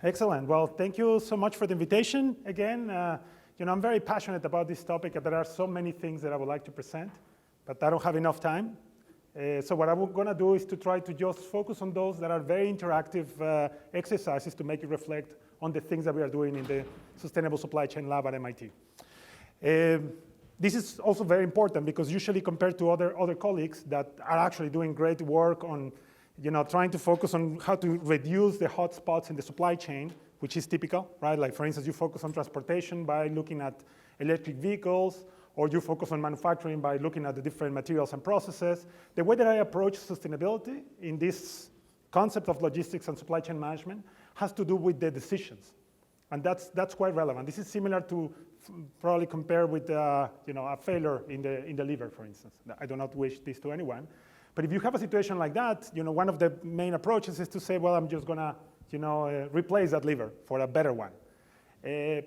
Excellent. Well, thank you so much for the invitation again. I'm very passionate about this topic, and there are so many things that I would like to present, but I don't have enough time. So what I'm going to do is to try to just focus on those that are very interactive exercises to make it reflect on the things that we are doing in the Sustainable Supply Chain Lab at MIT. This is also very important because usually compared to other colleagues that are actually doing great work on trying to focus on how to reduce the hot spots in the supply chain, which is typical, right? Like for instance, you focus on transportation by looking at electric vehicles, or you focus on manufacturing by looking at the different materials and processes. The way that I approach sustainability in this concept of logistics and supply chain management has to do with the decisions. And that's quite relevant. This is similar to probably compare with a failure in the liver, for instance. I do not wish this to anyone. But if you have a situation like that, one of the main approaches is to say, well, I'm just gonna replace that liver for a better one.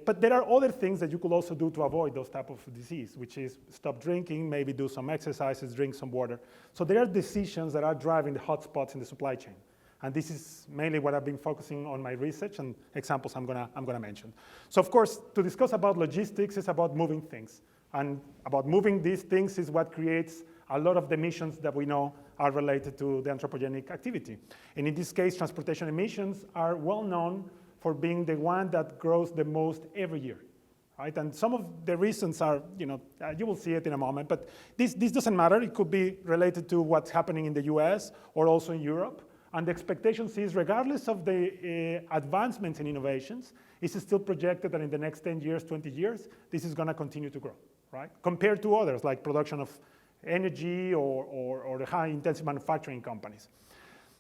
But there are other things that you could also do to avoid those type of disease, which is stop drinking, maybe do some exercises, drink some water. So there are decisions that are driving the hotspots in the supply chain. And this is mainly what I've been focusing on my research and examples I'm gonna mention. So of course, to discuss about logistics is about moving things. And about moving these things is what creates a lot of the emissions that we know are related to the anthropogenic activity. And in this case, transportation emissions are well known for being the one that grows the most every year, right? And some of the reasons are, you will see it in a moment, but this doesn't matter. It could be related to what's happening in the US or also in Europe. And the expectation is, regardless of the advancements in innovations, it's still projected that in the next 10 years, 20 years, this is gonna continue to grow, right? Compared to others, like production of energy or the high-intensive manufacturing companies.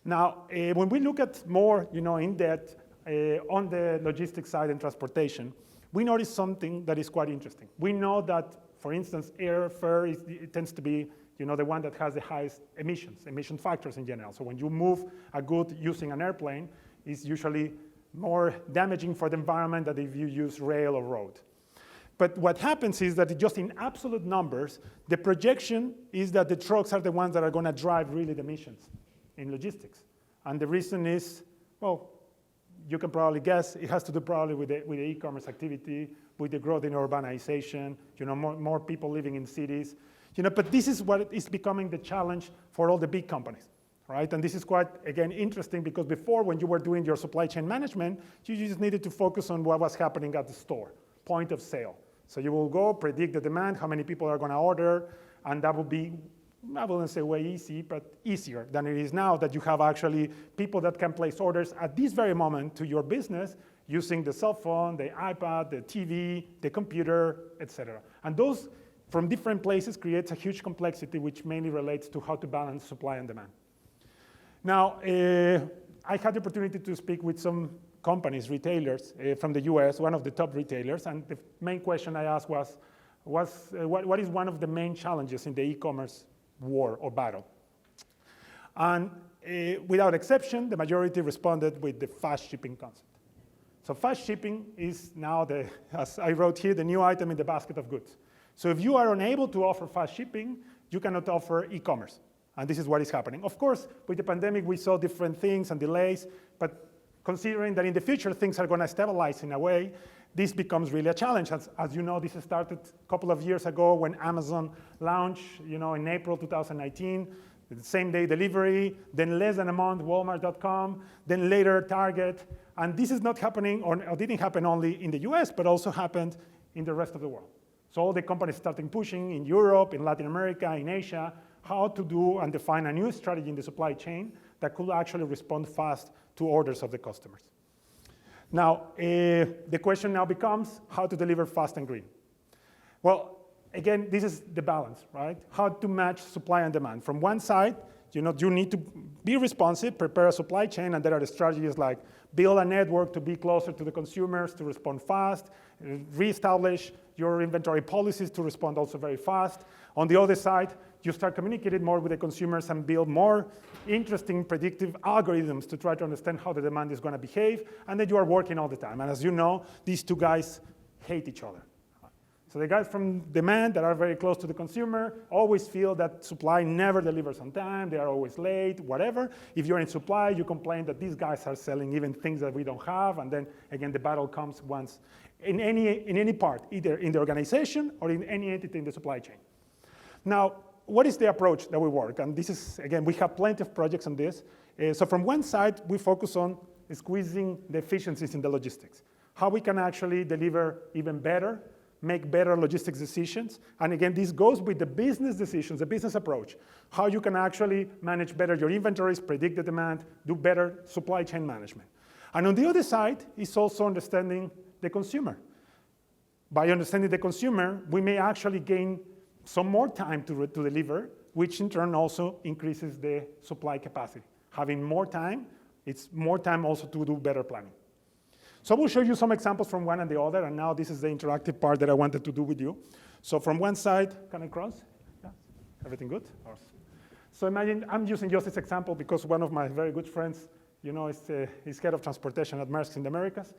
Now, when we look at more, in depth on the logistics side and transportation, we notice something that is quite interesting. We know that, for instance, airfare it tends to be, the one that has the highest emission factors in general. So when you move a good using an airplane, it's usually more damaging for the environment than if you use rail or road. But what happens is that just in absolute numbers, the projection is that the trucks are the ones that are going to drive really the emissions in logistics. And the reason is, well, you can probably guess, it has to do probably with the e-commerce activity, with the growth in urbanization, more people living in cities. But this is what is becoming the challenge for all the big companies, right? And this is quite, again, interesting because before, when you were doing your supply chain management, you just needed to focus on what was happening at the store, point of sale. So you will go, predict the demand, how many people are gonna order, and that would be, I wouldn't say way easy, but easier than it is now that you have actually people that can place orders at this very moment to your business using the cell phone, the iPad, the TV, the computer, etc. And those from different places creates a huge complexity which mainly relates to how to balance supply and demand. Now, I had the opportunity to speak with some companies, retailers from the US, one of the top retailers, and the main question I asked was what is one of the main challenges in the e-commerce war or battle? And without exception, the majority responded with the fast shipping concept. So fast shipping is now, as I wrote here, the new item in the basket of goods. So if you are unable to offer fast shipping, you cannot offer e-commerce. And this is what is happening. Of course, with the pandemic, we saw different things and delays, but considering that in the future, things are gonna stabilize in a way, this becomes really a challenge. As you know, this started a couple of years ago when Amazon launched, in April 2019, the same day delivery, then less than a month, Walmart.com, then later Target. And this is not happening, or didn't happen only in the US, but also happened in the rest of the world. So all the companies started pushing in Europe, in Latin America, in Asia, how to do and define a new strategy in the supply chain that could actually respond fast to orders of the customers. Now, the question now becomes how to deliver fast and green. Well, again, this is the balance, right? How to match supply and demand. From one side, you need to be responsive, prepare a supply chain, and there are the strategies like build a network to be closer to the consumers, to respond fast, reestablish your inventory policies to respond also very fast. On the other side, you start communicating more with the consumers and build more interesting predictive algorithms to try to understand how the demand is going to behave, and then you are working all the time. And as you know, these two guys hate each other. So the guys from demand that are very close to the consumer always feel that supply never delivers on time, they are always late, whatever. If you're in supply, you complain that these guys are selling even things that we don't have, and then again, the battle comes once in any part, either in the organization or in any entity in the supply chain. Now, what is the approach that we work? And this is, again, we have plenty of projects on this. So from one side, we focus on squeezing the efficiencies in the logistics, how we can actually deliver even better, make better logistics decisions. And again, this goes with the business decisions, the business approach, how you can actually manage better your inventories, predict the demand, do better supply chain management. And on the other side is also understanding the consumer. By understanding the consumer, we may actually gain some more time to deliver, which in turn also increases the supply capacity. Having more time, it's more time also to do better planning. So we'll show you some examples from one and the other, and now this is the interactive part that I wanted to do with you. So from one side, can I cross? Yeah, everything good? Awesome. So imagine, I'm using just this example because one of my very good friends, you know, is head of transportation at Maersk in the Americas.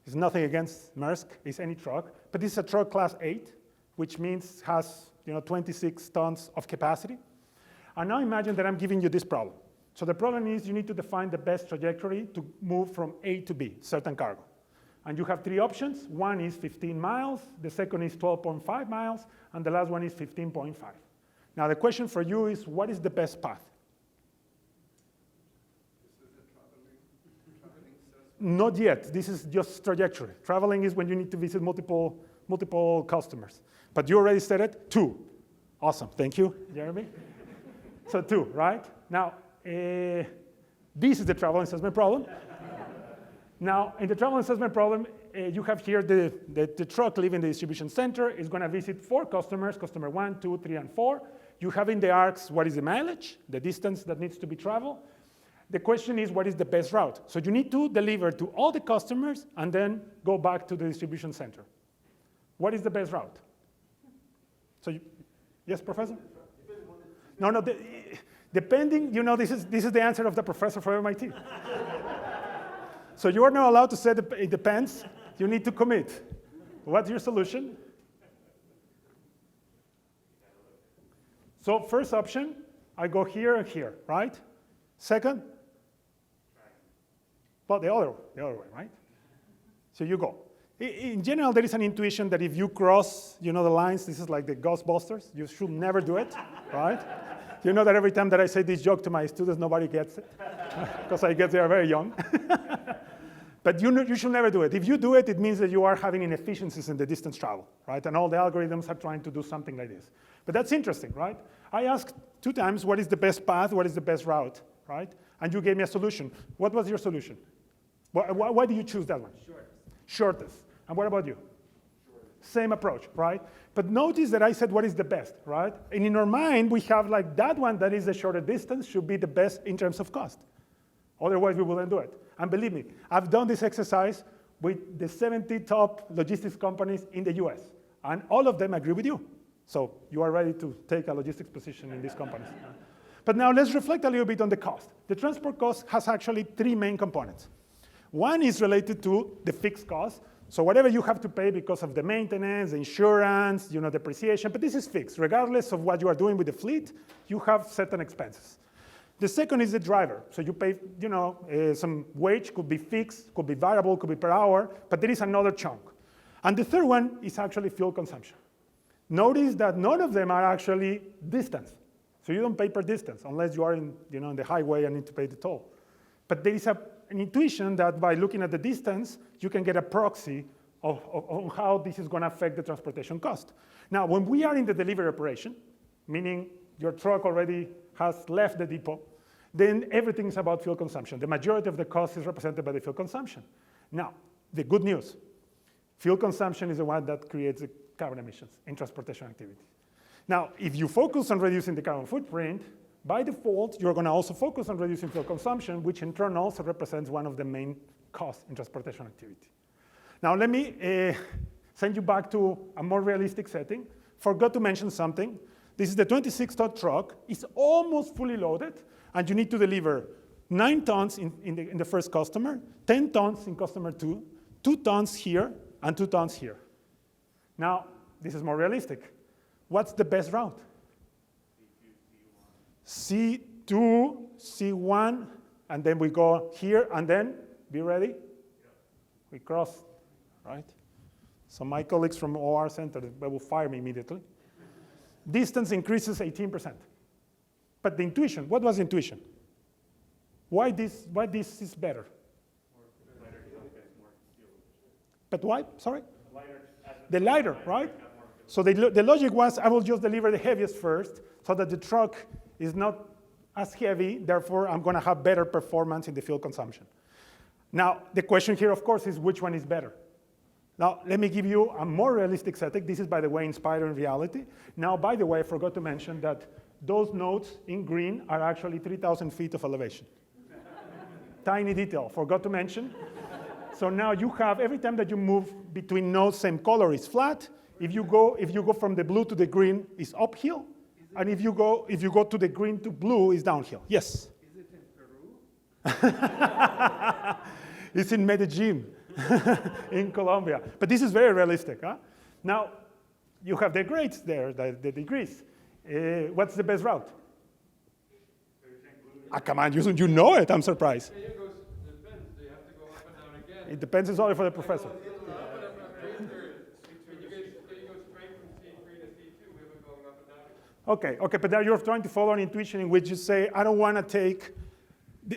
It's nothing against Maersk, it's any truck, but this is a truck class 8, which means has 26 tons of capacity. And now imagine that I'm giving you this problem. So the problem is you need to define the best trajectory to move from A to B, certain cargo. And you have 3 options. One is 15 miles, the second is 12.5 miles, and the last one is 15.5. Now the question for you is, what is the best path? This is a traveling system. Not yet. This is just trajectory. Traveling is when you need to visit multiple customers. But you already said it, 2. Awesome, thank you, Jeremy. So 2, right? Now, this is the travel assessment problem. Now, in the travel assessment problem, you have here the truck leaving the distribution center is going to visit 4 customers, customer 1, 2, 3, and 4. You have in the arcs what is the mileage, the distance that needs to be traveled. The question is, what is the best route? So you need to deliver to all the customers and then go back to the distribution center. What is the best route? So, yes, Professor? No, depending, this is the answer of the professor from MIT. So you are not allowed to say it depends. You need to commit. What's your solution? So first option, I go here and here, right? Second? Well, the other way, right? So you go. In general, there is an intuition that if you cross, the lines, this is like the Ghostbusters. You should never do it, right? You know that every time that I say this joke to my students, nobody gets it, because I guess they are very young. But you should never do it. If you do it, it means that you are having inefficiencies in the distance travel, right? And all the algorithms are trying to do something like this. But that's interesting, right? I asked 2 times, what is the best path, what is the best route, right? And you gave me a solution. What was your solution? Why did you choose that one? Shortest. And what about you? Same approach, right? But notice that I said what is the best, right? And in our mind, we have like that one that is the shorter distance should be the best in terms of cost. Otherwise, we wouldn't do it. And believe me, I've done this exercise with the 70 top logistics companies in the US, and all of them agree with you. So you are ready to take a logistics position in these companies. But now let's reflect a little bit on the cost. The transport cost has actually 3 main components. One is related to the fixed cost. So whatever you have to pay because of the maintenance, the insurance, depreciation, but this is fixed. Regardless of what you are doing with the fleet, you have certain expenses. The second is the driver. So you pay, some wage, could be fixed, could be variable, could be per hour, but there is another chunk. And the third one is actually fuel consumption. Notice that none of them are actually distance. So you don't pay per distance unless you are in the highway and need to pay the toll. But there is an intuition that by looking at the distance, you can get a proxy of how this is going to affect the transportation cost. Now, when we are in the delivery operation, meaning your truck already has left the depot, then everything is about fuel consumption. The majority of the cost is represented by the fuel consumption. Now, the good news, fuel consumption is the one that creates the carbon emissions in transportation activity. Now, if you focus on reducing the carbon footprint, by default, you're going to also focus on reducing fuel consumption, which in turn also represents one of the main costs in transportation activity. Now, let me send you back to a more realistic setting. Forgot to mention something. This is the 26-ton truck. It's almost fully loaded, and you need to deliver 9 tons in the first customer, 10 tons in customer 2, 2 tons here, and 2 tons here. Now, this is more realistic. What's the best route? C2, C1, and then we go here, and then, be ready? We cross, right? So my colleagues from OR Center, they will fire me immediately. Distance increases 18%. But the intuition, what was the intuition? Why this is better? But why? Sorry? The lighter, right? So the logic was, I will just deliver the heaviest first so that the truck is not as heavy, therefore I'm going to have better performance in the fuel consumption. Now, the question here, of course, is which one is better? Now, let me give you a more realistic setting. This is, by the way, inspired in reality. Now, by the way, I forgot to mention that those nodes in green are actually 3,000 feet of elevation. Tiny detail, forgot to mention. So now you have, every time that you move between nodes, same color is flat. If you go from the blue to the green, it's uphill. And if you go to the green to blue, it's downhill. Yes? Is it in Peru? It's in Medellin, in Colombia. But this is very realistic. Huh? Now, you have the grades there, the degrees. What's the best route? Come on, you know it. I'm surprised. It depends. They have to go up and down again. It depends. It's only for the professor. When you go straight from C3 to C2, we have it going up and down again. Okay, but now you're trying to follow an intuition in which you say, I don't want to take,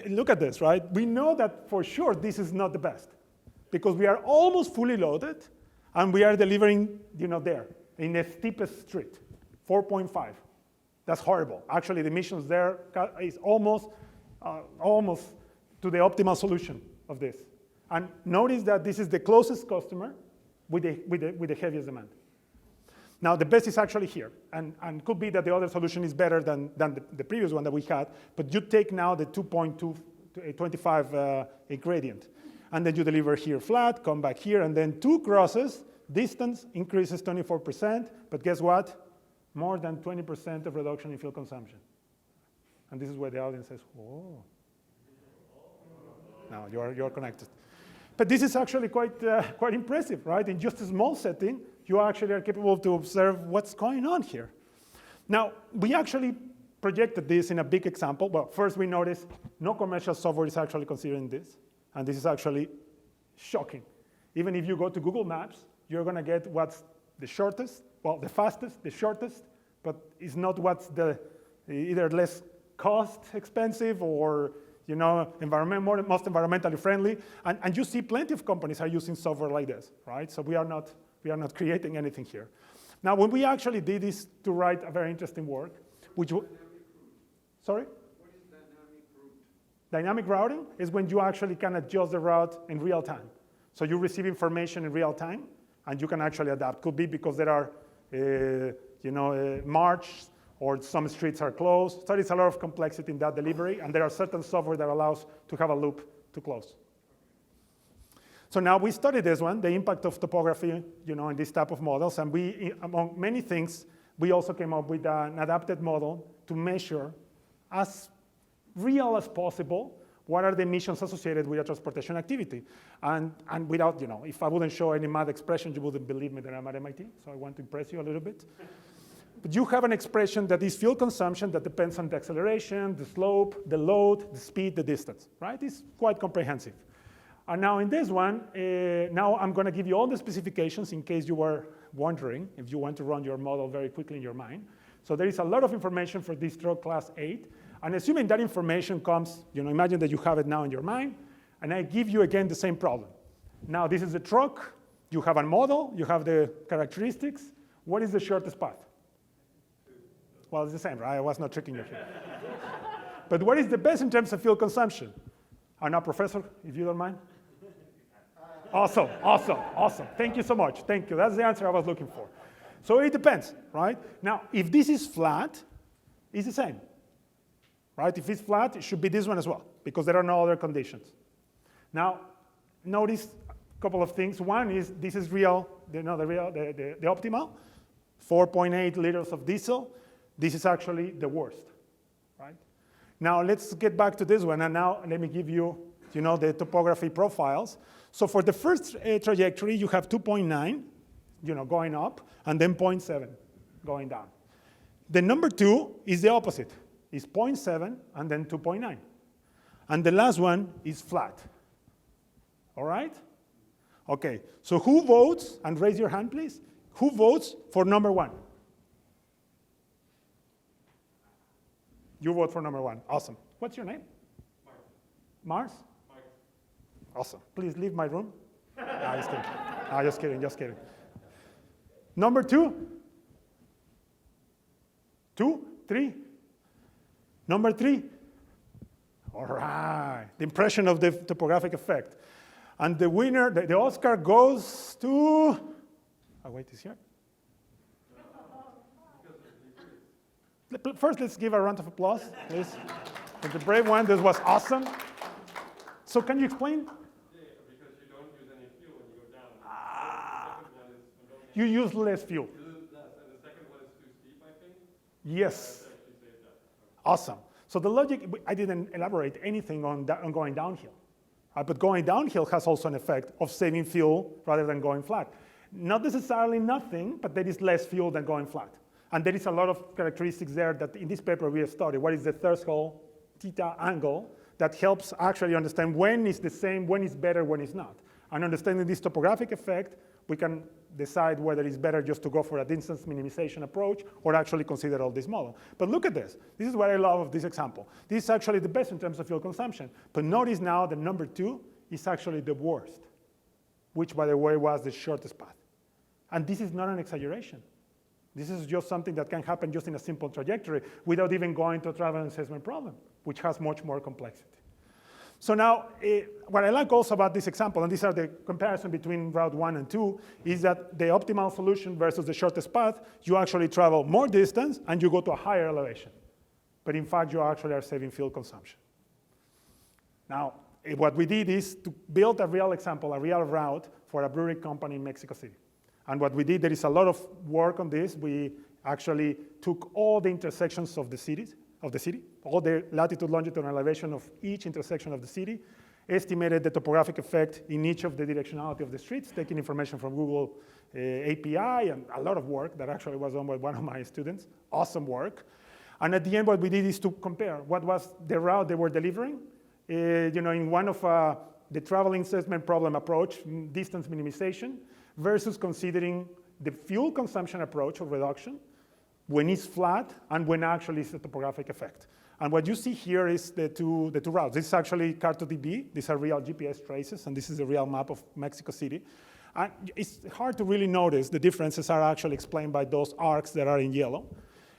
look at this, right? We know that for sure this is not the best because we are almost fully loaded and we are delivering, there in the steepest street, 4.5. That's horrible. Actually, the emissions there is almost to the optimal solution of this. And notice that this is the closest customer with the heaviest demand. Now, the best is actually here. And could be that the other solution is better than the previous one that we had. But you take now the 2.25 gradient. And then you deliver here flat, come back here, and then 2 crosses. Distance increases 24%. But guess what? More than 20% of reduction in fuel consumption. And this is where the audience says, whoa. Now, you're connected. But this is actually quite impressive, right? In just a small setting, you actually are capable to observe what's going on here. Now, we actually projected this in a big example. Well, first we noticed no commercial software is actually considering this. And this is actually shocking. Even if you go to Google Maps, you're going to get what's the shortest, well, the fastest, the shortest, but it's not what's the either less cost expensive or most environmentally friendly. And you see plenty of companies are using software like this, right? So we are not creating anything here. Now, when we actually did this to write a very interesting work, which sorry? What is dynamic route? Dynamic routing is when you actually can adjust the route in real time. So you receive information in real time, and you can actually adapt. Could be because there are, marches, or some streets are closed. So there's a lot of complexity in that delivery, and there are certain software that allows to have a loop to close. So now we studied this one, the impact of topography, in this type of models, and we, among many things, we also came up with an adapted model to measure as real as possible what are the emissions associated with a transportation activity. And without, if I wouldn't show any math expression, you wouldn't believe me that I'm at MIT, so I want to impress you a little bit. But you have an expression that is fuel consumption that depends on the acceleration, the slope, the load, the speed, the distance, right? It's quite comprehensive. And now in this one, now I'm going to give you all the specifications in case you were wondering if you want to run your model very quickly in your mind. So there is a lot of information for this truck class 8. And assuming that information comes, imagine that you have it now in your mind, and I give you again the same problem. Now this is a truck, you have a model, you have the characteristics. What is the shortest path? Well, it's the same, right? I was not tricking you here. But what is the best in terms of fuel consumption? Now, Professor, if you don't mind. Awesome. Thank you so much. Thank you. That's the answer I was looking for. So it depends, right? Now, if this is flat, it's the same. Right? If it's flat, it should be this one as well, because there are no other conditions. Now, notice a couple of things. One is this is real, the optimal, 4.8 liters of diesel. This is actually the worst, right? Now, let's get back to this one, and now let me give you, the topography profiles. So for the first trajectory, you have 2.9. going up, and then 0.7 going down. The number 2 is the opposite. It's 0.7 and then 2.9. And the last one is flat. All right? Okay, so who votes, and raise your hand, please. Who votes for number 1? You vote for number 1. Awesome. What's your name? Mark. Mars? Mike. Awesome. Please leave my room. No, just kidding. Just kidding. Number 2? 2? 3? Number 3? All right. The impression of the topographic effect. And the winner, the Oscar goes to... Oh, wait, is here? First, let's give a round of applause, please. For the brave one, this was awesome. So can you explain? Yeah, because you don't use any fuel when you go down. The second one is You use less fuel. you use less, and the second one is too steep, I think. Yes. Actually save that. Awesome. So the logic, I didn't elaborate anything on going downhill. But going downhill has also an effect of saving fuel rather than going flat. Not necessarily nothing, but there is less fuel than going flat. And there is a lot of characteristics there that in this paper we have studied. What is the threshold theta angle that helps actually understand when is the same, when is better, when is not. And understanding this topographic effect, we can decide whether it's better just to go for a distance minimization approach or actually consider all this model. But look at this. This is what I love of this example. This is actually the best in terms of fuel consumption. But notice now that number 2 is actually the worst, which, by the way, was the shortest path. And this is not an exaggeration. This is just something that can happen just in a simple trajectory without even going to a travel assessment problem, which has much more complexity. So now, what I like also about this example, and these are the comparison between route 1 and 2, is that the optimal solution versus the shortest path, you actually travel more distance and you go to a higher elevation. But in fact, you actually are saving fuel consumption. Now, what we did is to build a real example, a real route for a brewery company in Mexico City. And what we did, there is a lot of work on this. We actually took all the intersections of the city, all the latitude, longitude, and elevation of each intersection of the city, estimated the topographic effect in each of the directionality of the streets, taking information from Google API, and a lot of work that actually was done by one of my students. Awesome work. And at the end, what we did is to compare what was the route they were delivering. In one of the traveling assessment problem approach, distance minimization, versus considering the fuel consumption approach of reduction when it's flat and when actually it's a topographic effect. And what you see here is the two routes. This is actually Car2DB. These are real GPS traces, and this is a real map of Mexico City. And it's hard to really notice. The differences are actually explained by those arcs that are in yellow.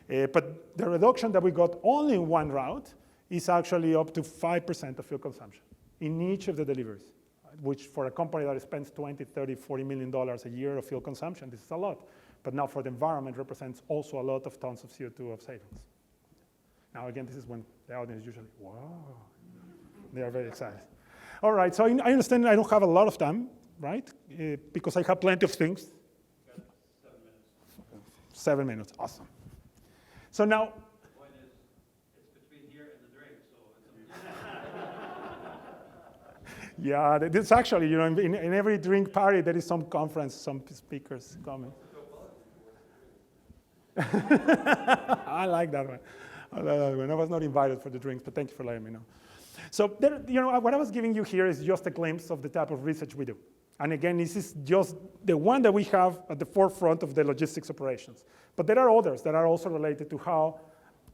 But the reduction that we got only in one route is actually up to 5% of fuel consumption in each of the deliveries, which for a company that spends $20, $30, $40 million a year of fuel consumption, this is a lot. But now for the environment, represents also a lot of tons of CO2 of savings. Now again, this is when the audience usually, wow, they are very excited. All right, so I understand I don't have a lot of time, right? Because I have plenty of things. 7 minutes. 7 minutes, awesome. So now, The point is, it's between here and the drink, so it's yeah, this actually, in every drink party, there is some conference, some speakers coming. I like that one. I was not invited for the drinks, but thank you for letting me know. So what I was giving you here is just a glimpse of the type of research we do. And again, this is just the one that we have at the forefront of the logistics operations. But there are others that are also related to how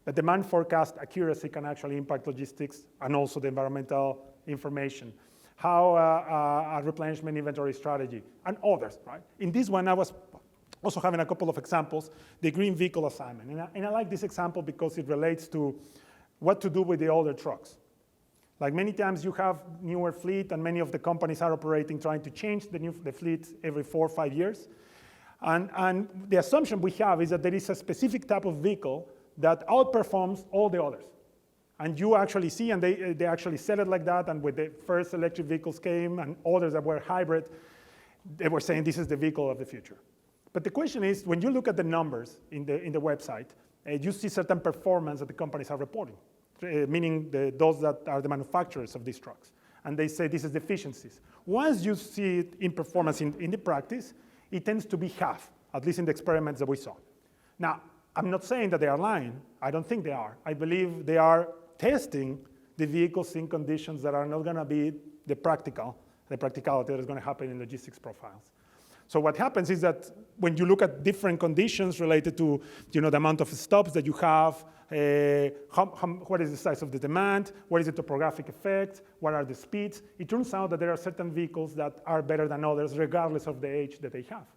the demand forecast accuracy can actually impact logistics and also the environmental information, how a replenishment inventory strategy, and others, right? In this one, I was also having a couple of examples, the green vehicle assignment. And I like this example because it relates to what to do with the older trucks. Like many times you have newer fleet and many of the companies are operating trying to change the fleet every 4 or 5 years. And the assumption we have is that there is a specific type of vehicle that outperforms all the others. And you actually see, and they actually said it like that, and when the first electric vehicles came and others that were hybrid, they were saying this is the vehicle of the future. But the question is, when you look at the numbers in the website, you see certain performance that the companies are reporting, meaning those that are the manufacturers of these trucks. And they say this is the efficiencies. Once you see it in performance in the practice, it tends to be half, at least in the experiments that we saw. Now, I'm not saying that they are lying. I don't think they are. I believe they are testing the vehicles in conditions that are not going to be the practicality that is going to happen in logistics profiles. So what happens is that when you look at different conditions related to the amount of stops that you have, what is the size of the demand, what is the topographic effect, what are the speeds, it turns out that there are certain vehicles that are better than others regardless of the age that they have.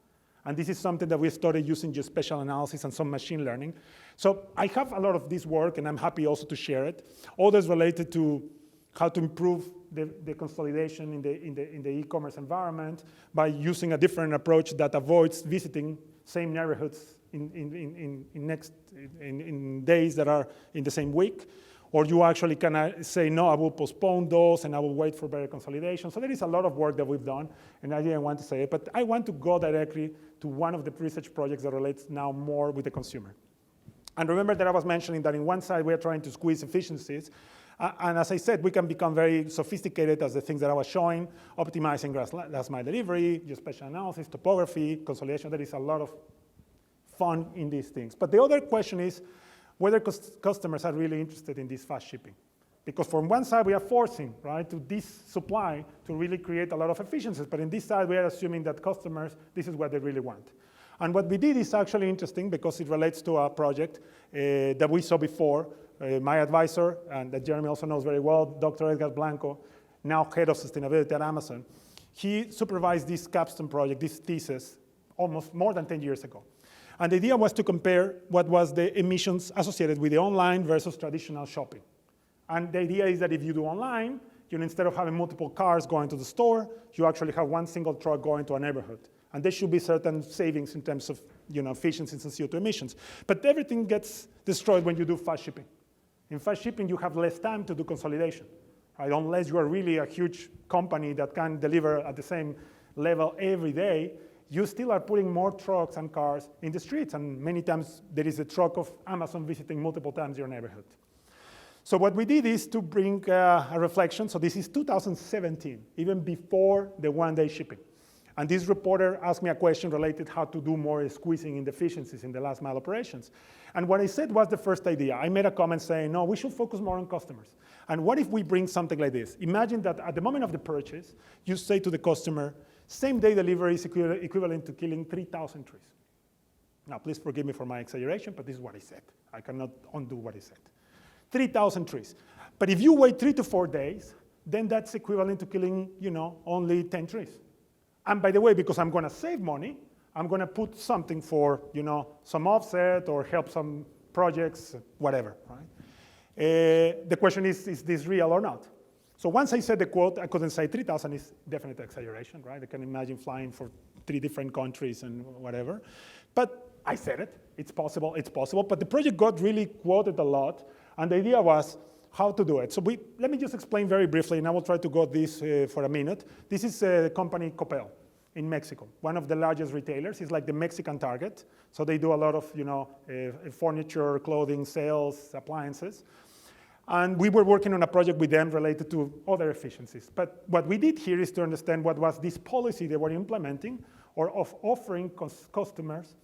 And this is something that we started using geospatial analysis and some machine learning. So I have a lot of this work, and I'm happy also to share it. Others related to how to improve the consolidation in the e-commerce environment by using a different approach that avoids visiting same neighborhoods in days that are in the same week. Or you actually can say, no, I will postpone those and I will wait for better consolidation. So there is a lot of work that we've done, and I didn't want to say it, but I want to go directly to one of the research projects that relates now more with the consumer. And remember that I was mentioning that in one side we are trying to squeeze efficiencies, and as I said, we can become very sophisticated as the things that I was showing, optimizing last mile delivery, geospatial analysis, topography, consolidation. There is a lot of fun in these things. But the other question is whether customers are really interested in this fast shipping. Because from one side, we are forcing, right, to this supply to really create a lot of efficiencies. But in this side, we are assuming that customers, this is what they really want. And what we did is actually interesting because it relates to a project that we saw before. My advisor, and that Jeremy also knows very well, Dr. Edgar Blanco, now head of sustainability at Amazon, he supervised this capstone project, this thesis, almost more than 10 years ago. And the idea was to compare what was the emissions associated with the online versus traditional shopping. And the idea is that if you do online, instead of having multiple cars going to the store, you actually have one single truck going to a neighborhood. And there should be certain savings in terms of efficiencies and CO2 emissions. But everything gets destroyed when you do fast shipping. In fast shipping, you have less time to do consolidation, right? Unless you are really a huge company that can deliver at the same level every day, you still are putting more trucks and cars in the streets. And many times there is a truck of Amazon visiting multiple times your neighborhood. So what we did is to bring a reflection. So this is 2017, even before the one-day shipping. And this reporter asked me a question related how to do more squeezing in the efficiencies in the last mile operations. And what I said was the first idea. I made a comment saying, no, we should focus more on customers. And what if we bring something like this? Imagine that at the moment of the purchase, you say to the customer, same-day delivery is equivalent to killing 3,000 trees. Now, please forgive me for my exaggeration, but this is what I said. I cannot undo what I said. 3,000 trees. But if you wait 3 to 4 days, then that's equivalent to killing, only 10 trees. And by the way, because I'm going to save money, I'm going to put something for, some offset or help some projects, whatever, right? The question is this real or not? So once I said the quote, I couldn't say 3,000 is definite exaggeration, right? I can imagine flying for 3 different countries and whatever. But I said it. It's possible. But the project got really quoted a lot. And the idea was how to do it. So let me just explain very briefly, and I will try to go this for a minute. This is a company, Coppel, in Mexico, one of the largest retailers. It's like the Mexican Target. So they do a lot of, furniture, clothing, sales, appliances. And we were working on a project with them related to other efficiencies. But what we did here is to understand what was this policy they were implementing or of offering customers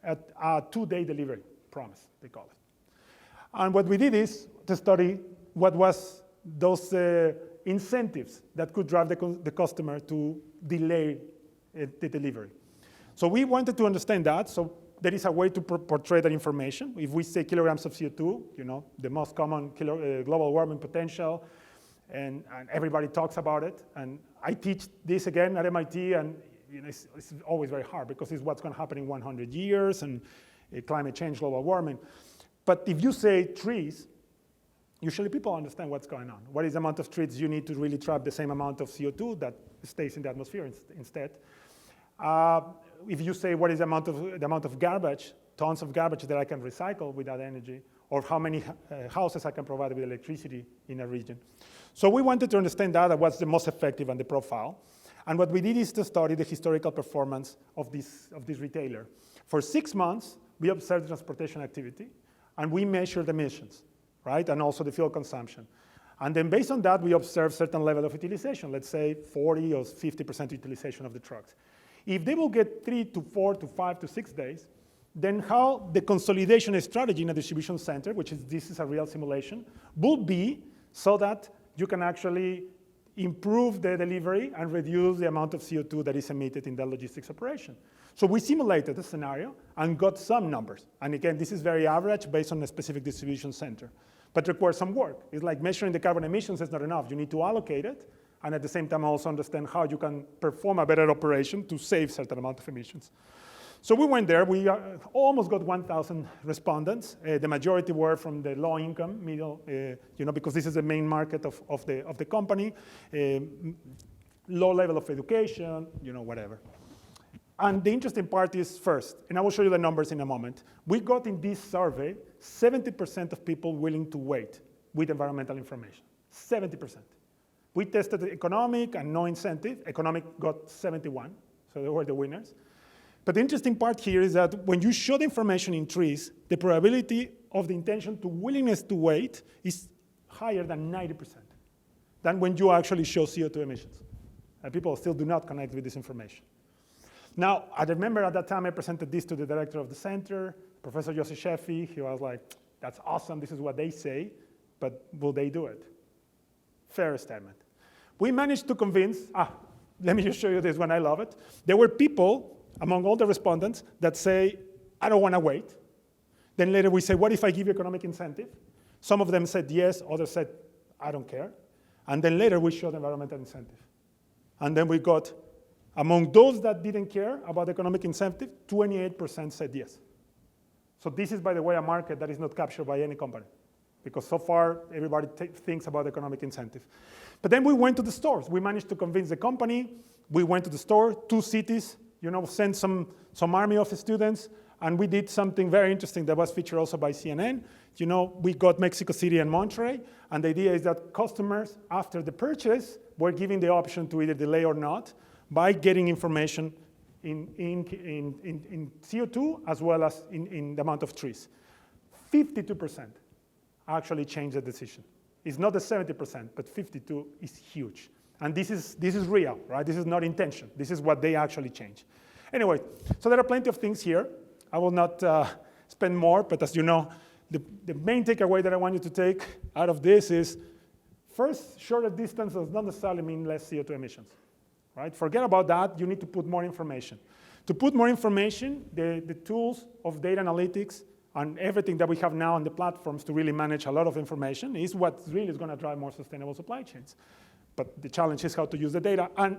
a 2-day delivery promise, they call it. And what we did is to study what was those incentives that could drive the customer to delay the delivery. So we wanted to understand that. So there is a way to portray that information. If we say kilograms of CO2, the most common global warming potential, and everybody talks about it. And I teach this again at MIT, and it's always very hard because it's what's going to happen in 100 years and climate change, global warming. But if you say trees, usually people understand what's going on. What is the amount of trees you need to really trap the same amount of CO2 that stays in the atmosphere instead? If you say what is the amount of garbage, tons of garbage that I can recycle with that energy, or how many houses I can provide with electricity in a region. So we wanted to understand that, what's the most effective and the profile. And what we did is to study the historical performance of this retailer. For 6 months, we observed transportation activity, and we measured emissions, right? And also the fuel consumption. And then based on that, we observed certain level of utilization, let's say 40 or 50% utilization of the trucks. If they will get 3 to 4 to 5 to 6 days, then how the consolidation strategy in a distribution center, which is this is a real simulation, will be so that you can actually improve the delivery and reduce the amount of CO2 that is emitted in that logistics operation. So we simulated the scenario and got some numbers. And again, this is very average based on a specific distribution center, but requires some work. It's like measuring the carbon emissions is not enough. You need to allocate it, and at the same time also understand how you can perform a better operation to save certain amount of emissions. So we went there. We almost got 1,000 respondents. The majority were from the low income, middle, because this is the main market of the company. Low level of education, whatever. And the interesting part is first, and I will show you the numbers in a moment. We got in this survey 70% of people willing to wait with environmental information. 70%. We tested the economic and no incentive. Economic got 71, so they were the winners. But the interesting part here is that when you show the information in trees, the probability of the intention to willingness to wait is higher than 90% than when you actually show CO2 emissions. And people still do not connect with this information. Now, I remember at that time I presented this to the director of the center, Professor Josué C. He was like, that's awesome, this is what they say, but will they do it? Fair statement. We managed to convince, let me just show you this one, I love it. There were people among all the respondents that say, I don't want to wait. Then later we say, what if I give you economic incentive? Some of them said yes, others said, I don't care. And then later we showed environmental incentive. And then we got, among those that didn't care about economic incentive, 28% said yes. So this is, by the way, a market that is not captured by any company, because so far everybody thinks about economic incentive. But then we went to the stores. We managed to convince the company. We went to the store, 2 cities, sent some army of students, and we did something very interesting that was featured also by CNN. We got Mexico City and Monterrey, and the idea is that customers, after the purchase, were given the option to either delay or not by getting information in CO2 as well as in the amount of trees. 52% actually changed the decision. It's not the 70%, but 52 is huge. And this is real, right? This is not intention. This is what they actually change. Anyway, so there are plenty of things here. I will not spend more, but as you know, the main takeaway that I want you to take out of this is, first, shorter distance does not necessarily mean less CO2 emissions, right? Forget about that. You need to put more information. To put more information, the tools of data analytics and everything that we have now on the platforms to really manage a lot of information is what really is going to drive more sustainable supply chains. But the challenge is how to use the data. And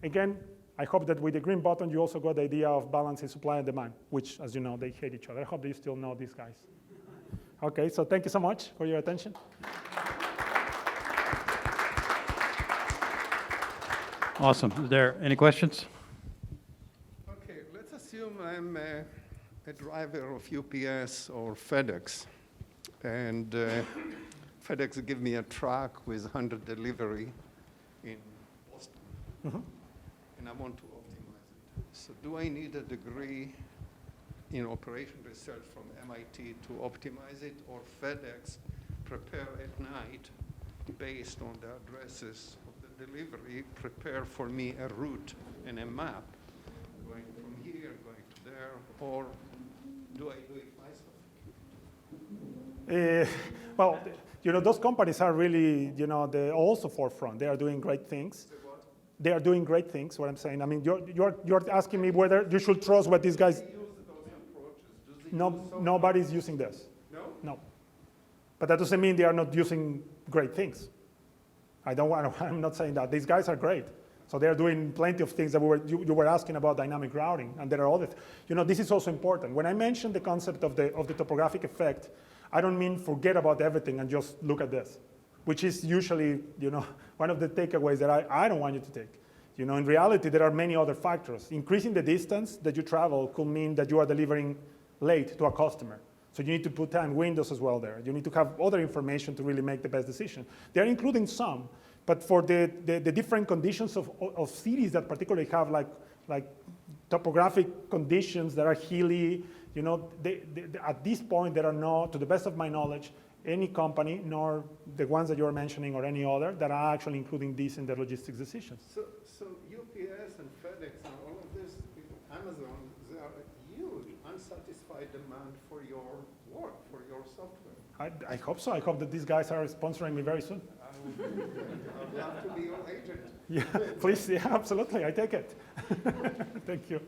again, I hope that with the green button, you also got the idea of balancing supply and demand, which, as you know, they hate each other. I hope that you still know these guys. OK, so thank you so much for your attention. Awesome. Is there any questions? OK, let's assume I'm a driver of UPS or FedEx. And FedEx give me a truck with 100 delivery in Boston. Mm-hmm. And I want to optimize it. So do I need a degree in operation research from MIT to optimize it, or FedEx prepare at night based on the addresses of the delivery, prepare for me a route and a map going from here, going to there, or do I do it myself? Well, those companies are really, they're also forefront. They are doing great things. They are doing great things, what I'm saying. I mean, you're asking me whether you should trust what these guys... Nobody's using this. No? No. But that doesn't mean they are not using great things. I'm not saying that. These guys are great. So they're doing plenty of things that you were asking about dynamic routing, and there are others. This is also important. When I mentioned the concept of the topographic effect, I don't mean forget about everything and just look at this, which is usually, one of the takeaways that I don't want you to take. In reality, there are many other factors. Increasing the distance that you travel could mean that you are delivering late to a customer. So you need to put time windows as well there. You need to have other information to really make the best decision. They're including some, but for the different conditions of cities that particularly have like topographic conditions that are hilly, at this point there are no, to the best of my knowledge, any company, nor the ones that you're mentioning or any other, that are actually including this in their logistics decisions. So UPS and FedEx and all of this Amazon, there are huge unsatisfied demand for your work, for your software. I hope so. I hope that these guys are sponsoring me very soon. I'd love to be your agent. Yeah, please, yeah, absolutely, I take it. Thank you.